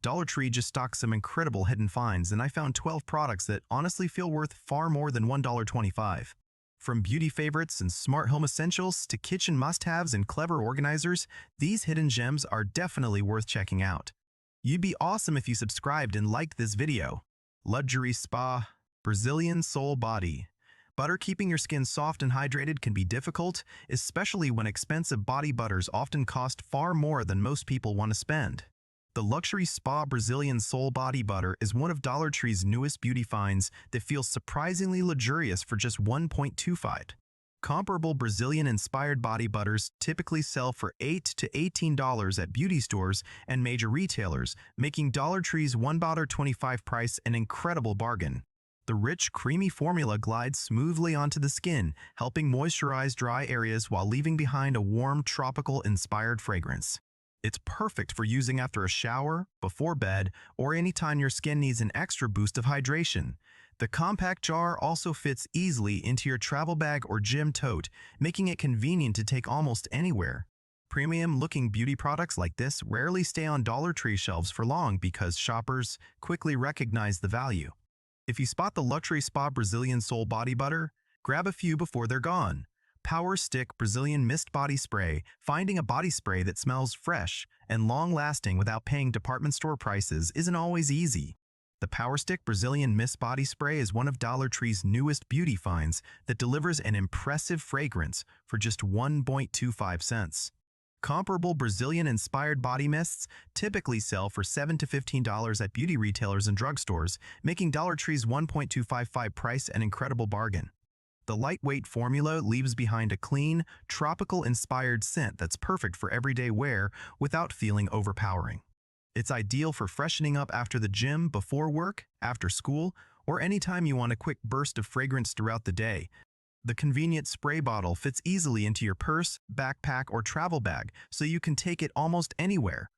Dollar Tree just stocks some incredible hidden finds, and I found 12 products that honestly feel worth far more than $1.25. From beauty favorites and smart home essentials to kitchen must-haves and clever organizers, these hidden gems are definitely worth checking out. You'd be awesome if you subscribed and liked this video. Luxury Spa Brazilian Soul Body. Butter keeping your skin soft and hydrated can be difficult, especially when expensive body butters often cost far more than most people want to spend. The Luxury Spa Brazilian Soul Body Butter is one of Dollar Tree's newest beauty finds that feels surprisingly luxurious for just $1.25. Comparable Brazilian-inspired body butters typically sell for $8 to $18 at beauty stores and major retailers, making Dollar Tree's $1.25 price an incredible bargain. The rich, creamy formula glides smoothly onto the skin, helping moisturize dry areas while leaving behind a warm, tropical-inspired fragrance. It's perfect for using after a shower, before bed, or anytime your skin needs an extra boost of hydration. The compact jar also fits easily into your travel bag or gym tote, making it convenient to take almost anywhere. Premium-looking beauty products like this rarely stay on Dollar Tree shelves for long because shoppers quickly recognize the value. If you spot the Luxury Spa Brazilian Soul Body Butter, grab a few before they're gone. Power Stick Brazilian Mist Body Spray. Finding a body spray that smells fresh and long-lasting without paying department store prices isn't always easy. The Power Stick Brazilian Mist Body Spray is one of Dollar Tree's newest beauty finds that delivers an impressive fragrance for just 1.25 cents. Comparable Brazilian-inspired body mists typically sell for $7 to $15 at beauty retailers and drugstores, making Dollar Tree's $1.255 price an incredible bargain. The lightweight formula leaves behind a clean, tropical-inspired scent that's perfect for everyday wear without feeling overpowering. It's ideal for freshening up after the gym, before work, after school, or anytime you want a quick burst of fragrance throughout the day. The convenient spray bottle fits easily into your purse, backpack, or travel bag, so you can take it almost anywhere.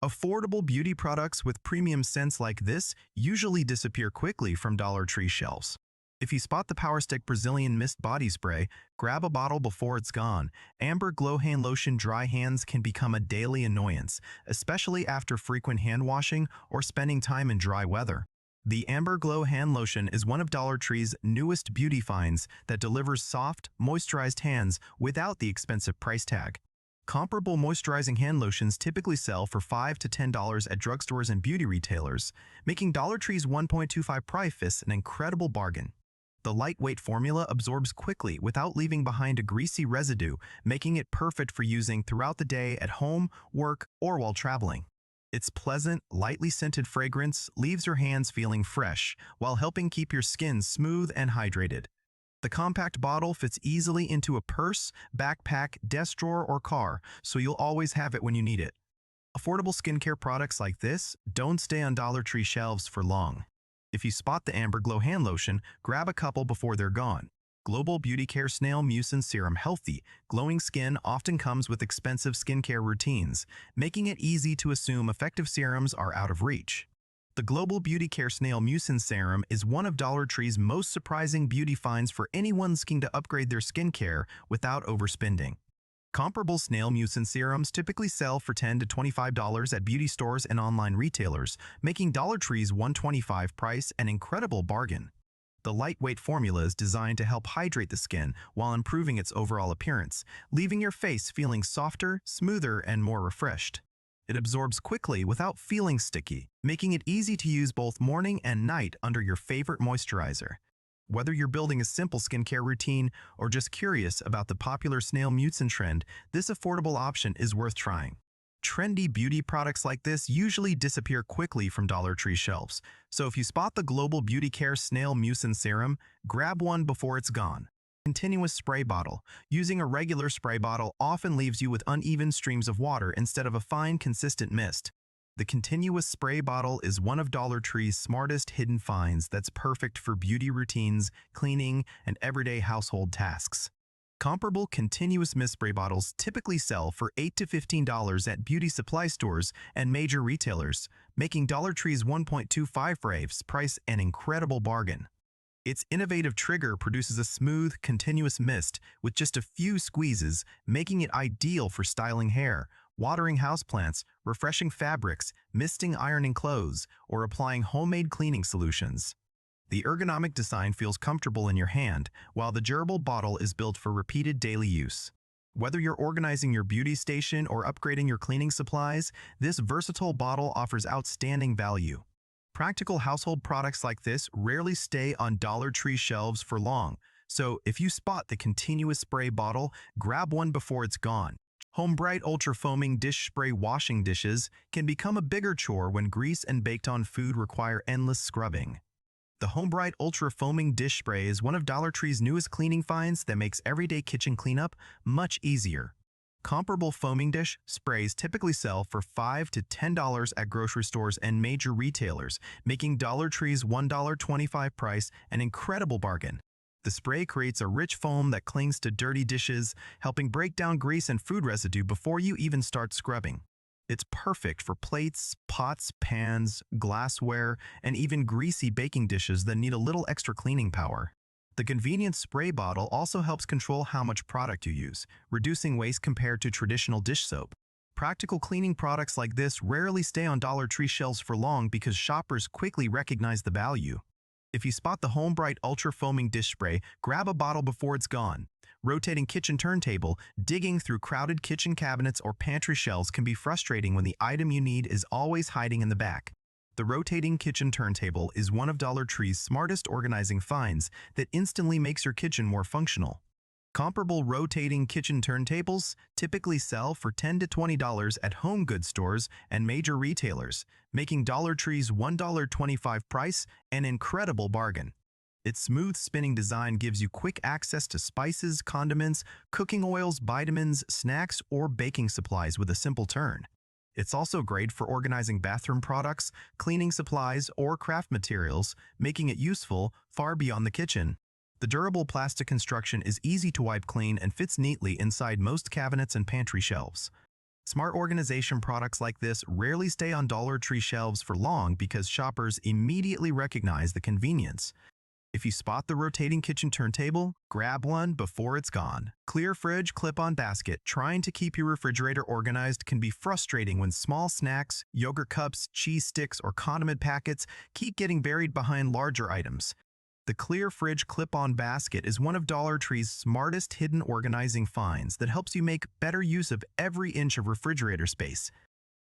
Affordable beauty products with premium scents like this usually disappear quickly from Dollar Tree shelves. If you spot the Power Stick Brazilian Mist Body Spray, grab a bottle before it's gone. Amber Glow Hand Lotion. Dry hands can become a daily annoyance, especially after frequent hand washing or spending time in dry weather. The Amber Glow Hand Lotion is one of Dollar Tree's newest beauty finds that delivers soft, moisturized hands without the expensive price tag. Comparable moisturizing hand lotions typically sell for $5 to $10 at drugstores and beauty retailers, making Dollar Tree's $1.25 price an incredible bargain. The lightweight formula absorbs quickly without leaving behind a greasy residue, making it perfect for using throughout the day at home, work, or while traveling. Its pleasant, lightly scented fragrance leaves your hands feeling fresh while helping keep your skin smooth and hydrated. The compact bottle fits easily into a purse, backpack, desk drawer, or car, so you'll always have it when you need it. Affordable skincare products like this don't stay on Dollar Tree shelves for long. If you spot the Amber Glow Hand Lotion, grab a couple before they're gone. Global Beauty Care Snail Mucin Serum. Healthy, glowing skin often comes with expensive skincare routines, making it easy to assume effective serums are out of reach. The Global Beauty Care Snail Mucin Serum is one of Dollar Tree's most surprising beauty finds for anyone looking to upgrade their skincare without overspending. Comparable snail mucin serums typically sell for $10 to $25 at beauty stores and online retailers, making Dollar Tree's $1.25 price an incredible bargain. The lightweight formula is designed to help hydrate the skin while improving its overall appearance, leaving your face feeling softer, smoother, and more refreshed. It absorbs quickly without feeling sticky, making it easy to use both morning and night under your favorite moisturizer. Whether you're building a simple skincare routine or just curious about the popular snail mucin trend, this affordable option is worth trying. Trendy beauty products like this usually disappear quickly from Dollar Tree shelves, so if you spot the Global Beauty Care Snail Mucin Serum, grab one before it's gone. Continuous spray bottle. Using a regular spray bottle often leaves you with uneven streams of water instead of a fine, consistent mist. The continuous spray bottle is one of Dollar Tree's smartest hidden finds that's perfect for beauty routines, cleaning, and everyday household tasks. Comparable continuous mist spray bottles typically sell for $8 to $15 at beauty supply stores and major retailers, making Dollar Tree's $1.25 price an incredible bargain. Its innovative trigger produces a smooth, continuous mist with just a few squeezes, making it ideal for styling hair, watering houseplants, refreshing fabrics, misting ironing clothes, or applying homemade cleaning solutions. The ergonomic design feels comfortable in your hand, while the durable bottle is built for repeated daily use. Whether you're organizing your beauty station or upgrading your cleaning supplies, this versatile bottle offers outstanding value. Practical household products like this rarely stay on Dollar Tree shelves for long, so if you spot the continuous spray bottle, grab one before it's gone. Home Bright Ultra Foaming Dish Spray washing dishes can become a bigger chore when grease and baked-on food require endless scrubbing. The Home Bright Ultra Foaming Dish Spray is one of Dollar Tree's newest cleaning finds that makes everyday kitchen cleanup much easier. Comparable foaming dish sprays typically sell for $5 to $10 at grocery stores and major retailers, making Dollar Tree's $1.25 price an incredible bargain. The spray creates a rich foam that clings to dirty dishes, helping break down grease and food residue before you even start scrubbing. It's perfect for plates, pots, pans, glassware, and even greasy baking dishes that need a little extra cleaning power. The convenient spray bottle also helps control how much product you use, reducing waste compared to traditional dish soap. Practical cleaning products like this rarely stay on Dollar Tree shelves for long because shoppers quickly recognize the value. If you spot the Home Bright Ultra Foaming Dish Spray, grab a bottle before it's gone. Rotating kitchen turntable, digging through crowded kitchen cabinets or pantry shelves can be frustrating when the item you need is always hiding in the back. The rotating kitchen turntable is one of Dollar Tree's smartest organizing finds that instantly makes your kitchen more functional. Comparable rotating kitchen turntables typically sell for $10 to $20 at home goods stores and major retailers, making Dollar Tree's $1.25 price an incredible bargain. Its smooth spinning design gives you quick access to spices, condiments, cooking oils, vitamins, snacks, or baking supplies with a simple turn. It's also great for organizing bathroom products, cleaning supplies, or craft materials, making it useful far beyond the kitchen. The durable plastic construction is easy to wipe clean and fits neatly inside most cabinets and pantry shelves. Smart organization products like this rarely stay on Dollar Tree shelves for long because shoppers immediately recognize the convenience. If you spot the rotating kitchen turntable, grab one before it's gone. Clear fridge clip-on basket. Trying to keep your refrigerator organized can be frustrating when small snacks, yogurt cups, cheese sticks, or condiment packets keep getting buried behind larger items. The Clear Fridge clip-on basket is one of Dollar Tree's smartest hidden organizing finds that helps you make better use of every inch of refrigerator space.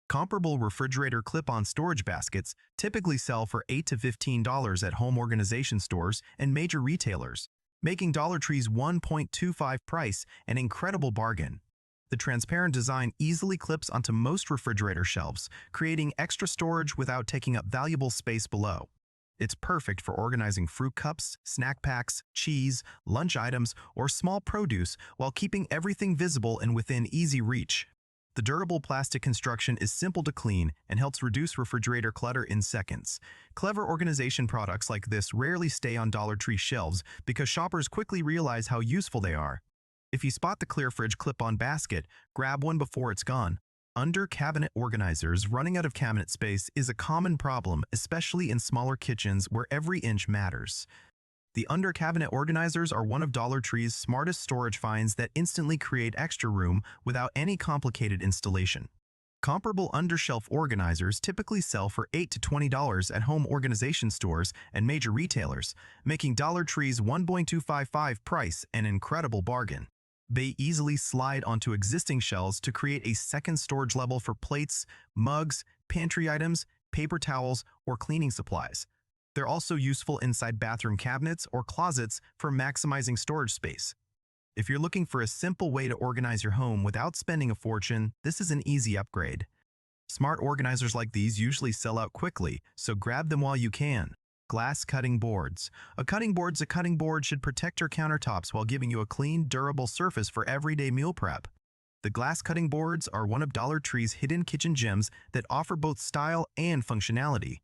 Comparable refrigerator clip-on storage baskets typically sell for $8 to $15 at home organization stores and major retailers, making Dollar Tree's $1.25 price an incredible bargain. The transparent design easily clips onto most refrigerator shelves, creating extra storage without taking up valuable space below. It's perfect for organizing fruit cups, snack packs, cheese, lunch items, or small produce while keeping everything visible and within easy reach. The durable plastic construction is simple to clean and helps reduce refrigerator clutter in seconds. Clever organization products like this rarely stay on Dollar Tree shelves because shoppers quickly realize how useful they are. If you spot the Clear Fridge clip-on basket, grab one before it's gone. Under cabinet organizers running out of cabinet space is a common problem, especially in smaller kitchens where every inch matters. The under cabinet organizers are one of Dollar Tree's smartest storage finds that instantly create extra room without any complicated installation. Comparable undershelf organizers typically sell for $8 to $20 at home organization stores and major retailers, making Dollar Tree's $1.255 price an incredible bargain. They easily slide onto existing shelves to create a second storage level for plates, mugs, pantry items, paper towels, or cleaning supplies. They're also useful inside bathroom cabinets or closets for maximizing storage space. If you're looking for a simple way to organize your home without spending a fortune, this is an easy upgrade. Smart organizers like these usually sell out quickly, so grab them while you can. Glass cutting boards. A cutting board should protect your countertops while giving you a clean, durable surface for everyday meal prep. The glass cutting boards are one of Dollar Tree's hidden kitchen gems that offer both style and functionality.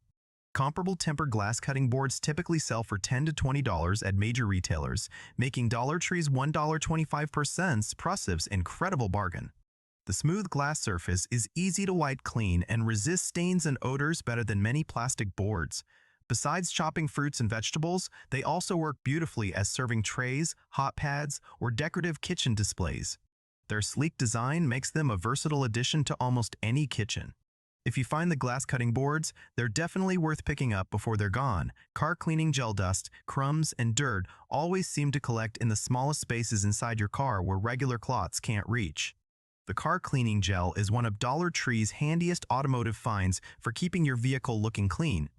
Comparable tempered glass cutting boards typically sell for $10 to $20 at major retailers, making Dollar Tree's $1.25 price an incredible bargain. The smooth glass surface is easy to wipe clean and resists stains and odors better than many plastic boards. Besides chopping fruits and vegetables, they also work beautifully as serving trays, hot pads, or decorative kitchen displays. Their sleek design makes them a versatile addition to almost any kitchen. If you find the glass cutting boards, they're definitely worth picking up before they're gone. Car cleaning gel dust, crumbs, and dirt always seem to collect in the smallest spaces inside your car where regular cloths can't reach. The car cleaning gel is one of Dollar Tree's handiest automotive finds for keeping your vehicle looking clean.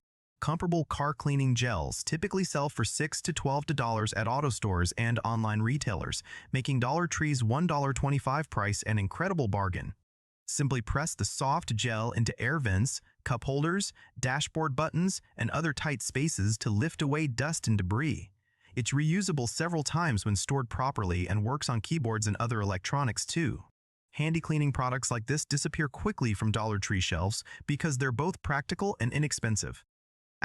Comparable car cleaning gels typically sell for $6 to $12 at auto stores and online retailers, making Dollar Tree's $1.25 price an incredible bargain. Simply press the soft gel into air vents, cup holders, dashboard buttons, and other tight spaces to lift away dust and debris. It's reusable several times when stored properly and works on keyboards and other electronics too. Handy cleaning products like this disappear quickly from Dollar Tree shelves because they're both practical and inexpensive.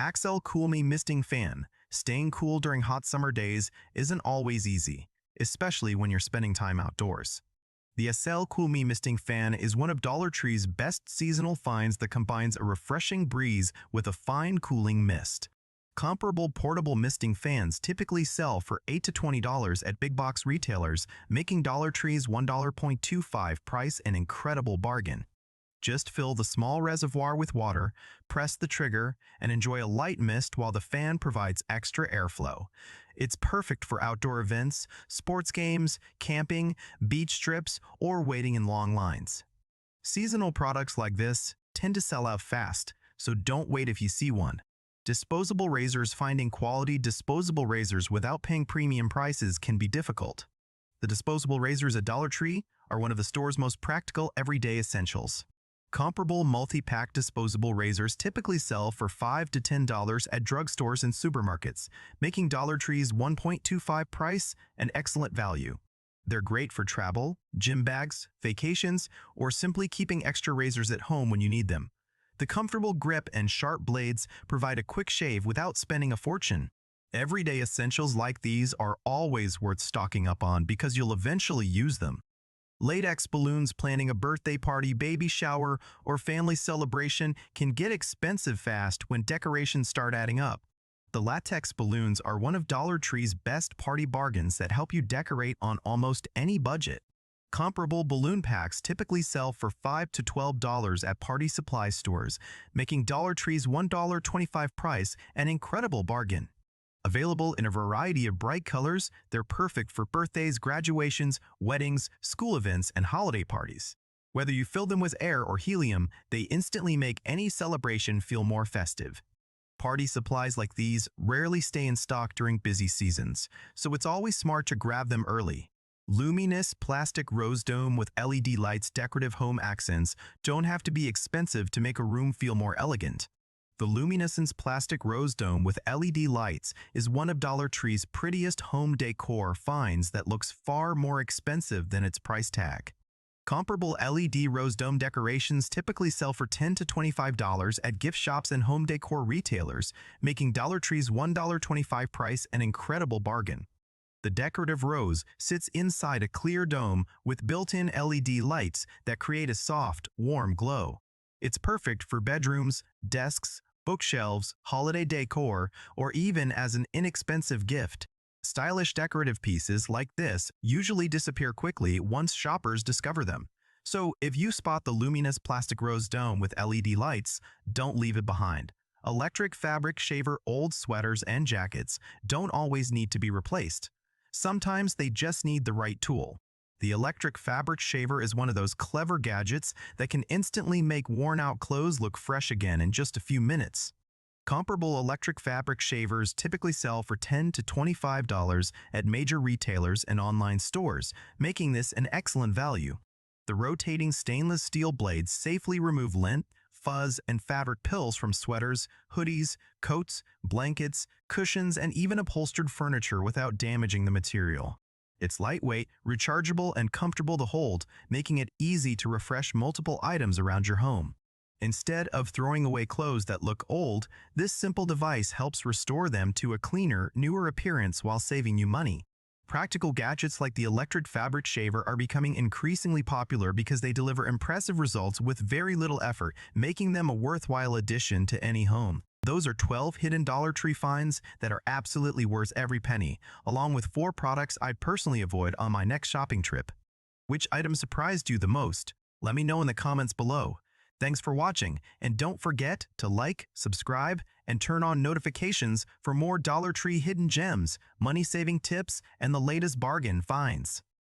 Axel Cool Me Misting Fan. Staying cool during hot summer days isn't always easy, especially when you're spending time outdoors. The Axel Cool Me Misting Fan is one of Dollar Tree's best seasonal finds that combines a refreshing breeze with a fine cooling mist. Comparable portable misting fans typically sell for $8 to $20 at big box retailers, making Dollar Tree's $1.25 price an incredible bargain. Just fill the small reservoir with water, press the trigger, and enjoy a light mist while the fan provides extra airflow. It's perfect for outdoor events, sports games, camping, beach trips, or waiting in long lines. Seasonal products like this tend to sell out fast, so don't wait if you see one. Disposable razors. Finding quality disposable razors without paying premium prices can be difficult. The disposable razors at Dollar Tree are one of the store's most practical everyday essentials. Comparable multi-pack disposable razors typically sell for $5 to $10 at drugstores and supermarkets, making Dollar Tree's $1.25 price an excellent value. They're great for travel, gym bags, vacations, or simply keeping extra razors at home when you need them. The comfortable grip and sharp blades provide a quick shave without spending a fortune. Everyday essentials like these are always worth stocking up on because you'll eventually use them. Latex balloons. Planning a birthday party, baby shower, or family celebration can get expensive fast when decorations start adding up. The latex balloons are one of Dollar Tree's best party bargains that help you decorate on almost any budget. Comparable balloon packs typically sell for $5 to $12 at party supply stores, making Dollar Tree's $1.25 price an incredible bargain. Available in a variety of bright colors, they're perfect for birthdays, graduations, weddings, school events, and holiday parties. Whether you fill them with air or helium, they instantly make any celebration feel more festive. Party supplies like these rarely stay in stock during busy seasons, so it's always smart to grab them early. Luminous plastic rose dome with LED lights. Decorative home accents don't have to be expensive to make a room feel more elegant. The Luminescence plastic rose dome with LED lights is one of Dollar Tree's prettiest home decor finds that looks far more expensive than its price tag. Comparable LED rose dome decorations typically sell for $10 to $25 at gift shops and home decor retailers, making Dollar Tree's $1.25 price an incredible bargain. The decorative rose sits inside a clear dome with built-in LED lights that create a soft, warm glow. It's perfect for bedrooms, desks, bookshelves, holiday decor, or even as an inexpensive gift. Stylish decorative pieces like this usually disappear quickly once shoppers discover them. So if you spot the luminous plastic rose dome with LED lights, don't leave it behind. Electric fabric shaver. Old sweaters and jackets don't always need to be replaced. Sometimes they just need the right tool. The electric fabric shaver is one of those clever gadgets that can instantly make worn-out clothes look fresh again in just a few minutes. Comparable electric fabric shavers typically sell for $10 to $25 at major retailers and online stores, making this an excellent value. The rotating stainless steel blades safely remove lint, fuzz, and fabric pills from sweaters, hoodies, coats, blankets, cushions, and even upholstered furniture without damaging the material. It's lightweight, rechargeable, and comfortable to hold, making it easy to refresh multiple items around your home. Instead of throwing away clothes that look old, this simple device helps restore them to a cleaner, newer appearance while saving you money. Practical gadgets like the electric fabric shaver are becoming increasingly popular because they deliver impressive results with very little effort, making them a worthwhile addition to any home. Those are 12 hidden Dollar Tree finds that are absolutely worth every penny, along with 4 products I'd personally avoid on my next shopping trip. Which item surprised you the most? Let me know in the comments below. Thanks for watching, and don't forget to like, subscribe, and turn on notifications for more Dollar Tree hidden gems, money-saving tips, and the latest bargain finds.